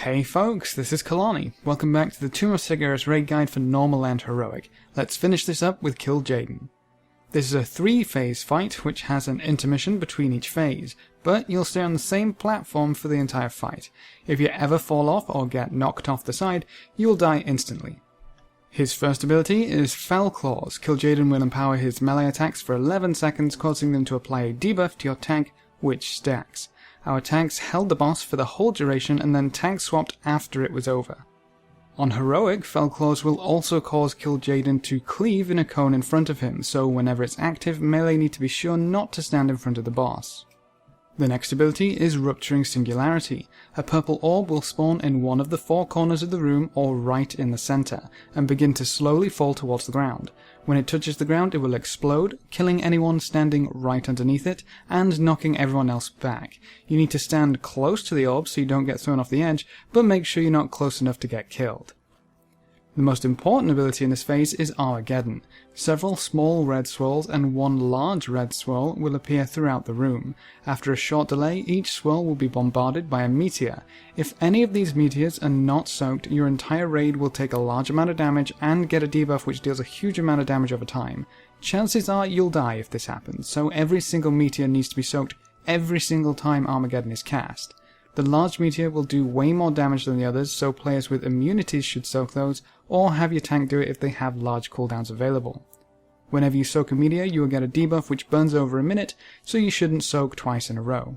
Hey folks, this is Kelani. Welcome back to the Tomb of Sargeras raid guide for normal and heroic. Let's finish this up with Kil'jaeden. This is a 3-phase fight which has an intermission between each phase, but you'll stay on the same platform for the entire fight. If you ever fall off or get knocked off the side, you will die instantly. His first ability is Fell Claws. Kil'jaeden will empower his melee attacks for 11 seconds, causing them to apply a debuff to your tank, which stacks. Our tanks held the boss for the whole duration and then tank swapped after it was over. On heroic, Fell Claws will also cause Kil'jaeden to cleave in a cone in front of him, so whenever it's active, melee need to be sure not to stand in front of the boss. The next ability is Rupturing Singularity. A purple orb will spawn in one of the 4 corners of the room or right in the center, and begin to slowly fall towards the ground. When it touches the ground, it will explode, killing anyone standing right underneath it, and knocking everyone else back. You need to stand close to the orb so you don't get thrown off the edge, but make sure you're not close enough to get killed. The most important ability in this phase is Armageddon. Several small red swirls and one large red swirl will appear throughout the room. After a short delay, each swirl will be bombarded by a meteor. If any of these meteors are not soaked, your entire raid will take a large amount of damage and get a debuff which deals a huge amount of damage over time. Chances are you'll die if this happens, so every single meteor needs to be soaked every single time Armageddon is cast. The large meteor will do way more damage than the others, so players with immunities should soak those, or have your tank do it if they have large cooldowns available. Whenever you soak a meteor, you will get a debuff which burns over a minute, so you shouldn't soak twice in a row.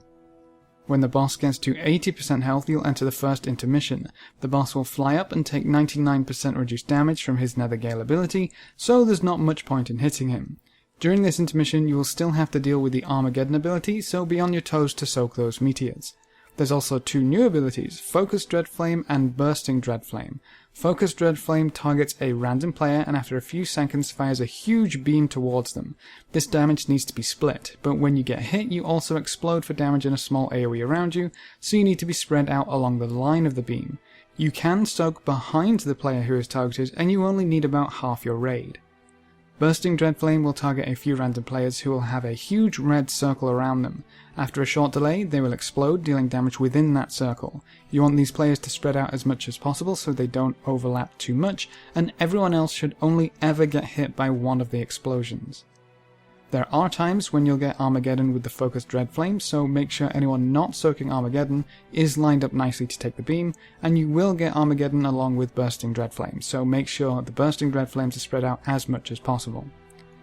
When the boss gets to 80% health, you'll enter the first intermission. The boss will fly up and take 99% reduced damage from his Nethergale ability, so there's not much point in hitting him. During this intermission, you will still have to deal with the Armageddon ability, so be on your toes to soak those meteors. There's also 2 new abilities, Focused DREADFLAME and Bursting DREADFLAME. Focused DREADFLAME targets a random player and after a few seconds fires a huge beam towards them. This damage needs to be split, but when you get hit you also explode for damage in a small AoE around you, so you need to be spread out along the line of the beam. You can soak behind the player who is targeted and you only need about half your raid. Bursting DREADFLAME will target a few random players who will have a huge red circle around them. After a short delay, they will explode, dealing damage within that circle. You want these players to spread out as much as possible so they don't overlap too much, and everyone else should only ever get hit by one of the explosions. There are times when you'll get Armageddon with the Focused DREADFLAME, so make sure anyone not soaking Armageddon is lined up nicely to take the beam, and you will get Armageddon along with Bursting DREADFLAME, so make sure the Bursting DREADFLAMEs are spread out as much as possible.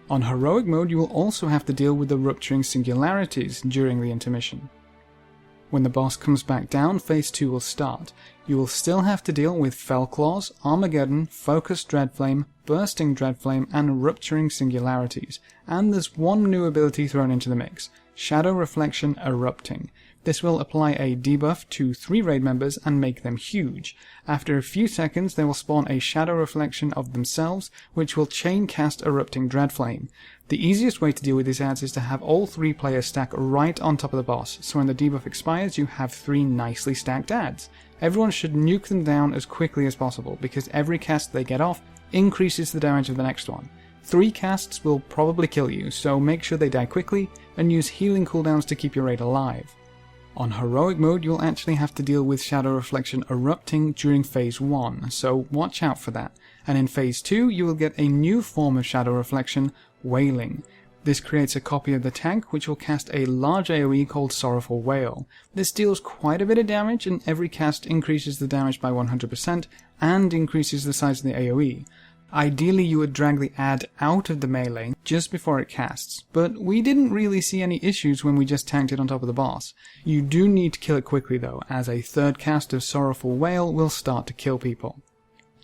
On heroic mode, you will also have to deal with the Rupturing Singularities during the intermission. When the boss comes back down, phase 2 will start. You will still have to deal with Fell Claws, Armageddon, Focused DREADFLAME, Bursting DREADFLAME, and Rupturing Singularities. And there's one new ability thrown into the mix, Shadow Reflection Erupting. This will apply a debuff to 3 raid members and make them huge. After a few seconds they will spawn a shadow reflection of themselves, which will chain cast Erupting DREADFLAME. The easiest way to deal with these adds is to have all 3 players stack right on top of the boss, so when the debuff expires you have 3 nicely stacked adds. Everyone should nuke them down as quickly as possible, because every cast they get off increases the damage of the next one. 3 casts will probably kill you, so make sure they die quickly, and use healing cooldowns to keep your raid alive. On heroic mode you'll actually have to deal with Shadow Reflection Erupting during phase 1, so watch out for that. And in phase 2 you will get a new form of Shadow Reflection, Wailing. This creates a copy of the tank which will cast a large AoE called Sorrowful Wail. This deals quite a bit of damage and every cast increases the damage by 100% and increases the size of the AoE. Ideally you would drag the ad out of the melee just before it casts, but we didn't really see any issues when we just tanked it on top of the boss. You do need to kill it quickly though, as a 3rd cast of Sorrowful Wail will start to kill people.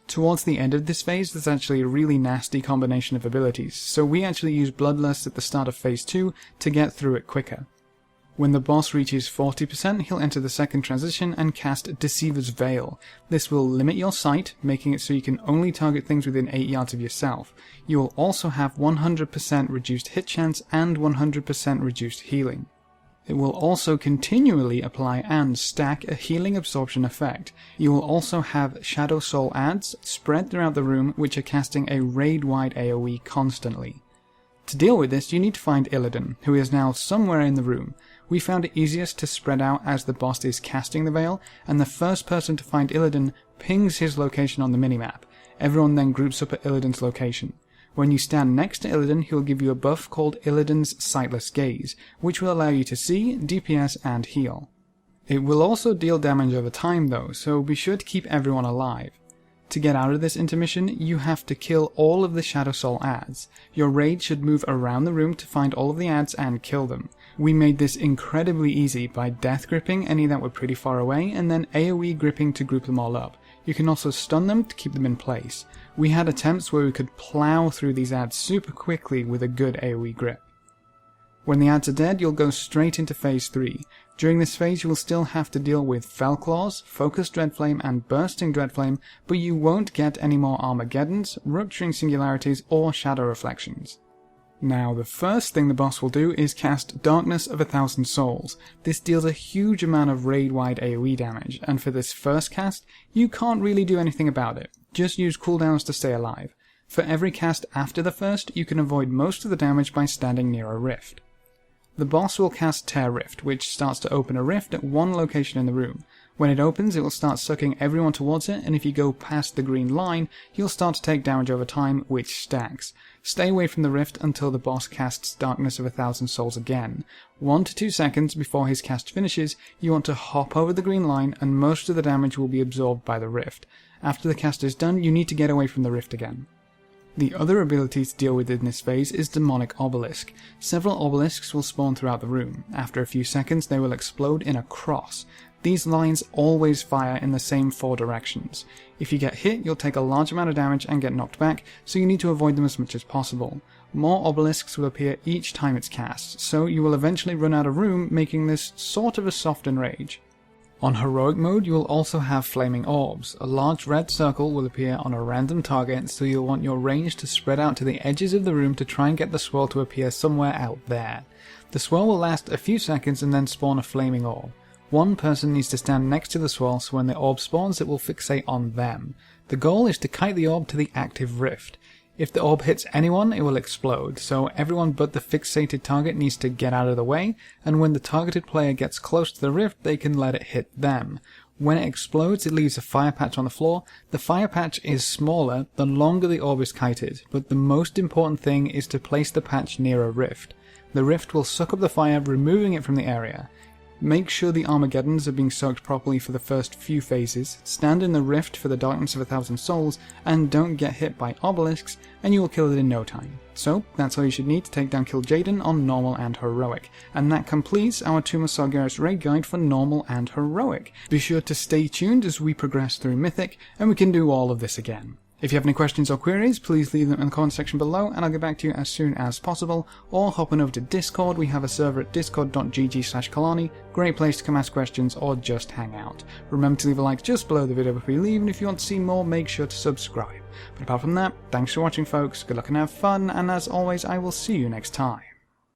Towards the end of this phase there's actually a really nasty combination of abilities, so we actually use Bloodlust at the start of phase 2 to get through it quicker. When the boss reaches 40%, he'll enter the second transition and cast DECEIVER'S Veil. This will limit your sight, making it so you can only target things within 8 yards of yourself. You will also have 100% reduced hit chance and 100% reduced healing. It will also continually apply and stack a healing absorption effect. You will also have Shadow Soul adds spread throughout the room which are casting a raid-wide AoE constantly. To deal with this, you need to find Illidan, who is now somewhere in the room. We found it easiest to spread out as the boss is casting the veil, and the first person to find Illidan pings his location on the minimap. Everyone then groups up at Illidan's location. When you stand next to Illidan, he will give you a buff called Illidan's Sightless Gaze, which will allow you to see, DPS, and heal. It will also deal damage over time though, so be sure to keep everyone alive. To get out of this intermission, you have to kill all of the Shadow Soul ads. Your raid should move around the room to find all of the ads and kill them. We made this incredibly easy by death gripping any that were pretty far away, and then AoE gripping to group them all up. You can also stun them to keep them in place. We had attempts where we could plow through these ads super quickly with a good AoE grip. When the ads are dead, you'll go straight into phase 3. During this phase you will still have to deal with Fellclaws, Focused Dreadflame and Bursting Dreadflame, but you won't get any more Armageddons, Rupturing Singularities or Shadow Reflections. Now the first thing the boss will do is cast Darkness of 1,000 Souls. This deals a huge amount of raid-wide AoE damage, and for this first cast you can't really do anything about it, just use cooldowns to stay alive. For every cast after the first, you can avoid most of the damage by standing near a rift. The boss will cast Tear Rift, which starts to open a rift at one location in the room. When it opens, it will start sucking everyone towards it, and if you go past the green line, you'll start to take damage over time, which stacks. Stay away from the rift until the boss casts Darkness of 1,000 Souls again. 1 to 2 seconds before his cast finishes, you want to hop over the green line, and most of the damage will be absorbed by the rift. After the cast is done, you need to get away from the rift again. The other ability to deal with in this phase is Demonic Obelisk. Several obelisks will spawn throughout the room. After a few seconds they will explode in a cross. These lines always fire in the same 4 directions. If you get hit, you'll take a large amount of damage and get knocked back, so you need to avoid them as much as possible. More obelisks will appear each time it's cast, so you will eventually run out of room, making this sort of a soft enrage. On Heroic mode you will also have Flaming Orbs. A large red circle will appear on a random target, so you'll want your range to spread out to the edges of the room to try and get the swirl to appear somewhere out there. The swirl will last a few seconds and then spawn a Flaming Orb. One person needs to stand next to the swirl, so when the orb spawns it will fixate on them. The goal is to kite the orb to the active rift. If the orb hits anyone, it will explode, so everyone but the fixated target needs to get out of the way, and when the targeted player gets close to the rift, they can let it hit them. When it explodes, it leaves a fire patch on the floor. The fire patch is smaller the longer the orb is kited, but the most important thing is to place the patch near a rift. The rift will suck up the fire, removing it from the area. Make sure the Armageddons are being soaked properly for the first few phases, stand in the rift for the Darkness of 1,000 Souls, and don't get hit by obelisks, and you will kill it in no time. So that's all you should need to take down Kil'jaeden on Normal and Heroic, and that completes our Tomb of Sargeras raid guide for Normal and Heroic. Be sure to stay tuned as we progress through Mythic, and we can do all of this again. If you have any questions or queries, please leave them in the comment section below and I'll get back to you as soon as possible, or hop on over to Discord. We have a server at discord.gg/Kelani, great place to come ask questions or just hang out. Remember to leave a like just below the video before you leave, and if you want to see more, make sure to subscribe. But apart from that, thanks for watching folks, good luck and have fun, and as always I will see you next time.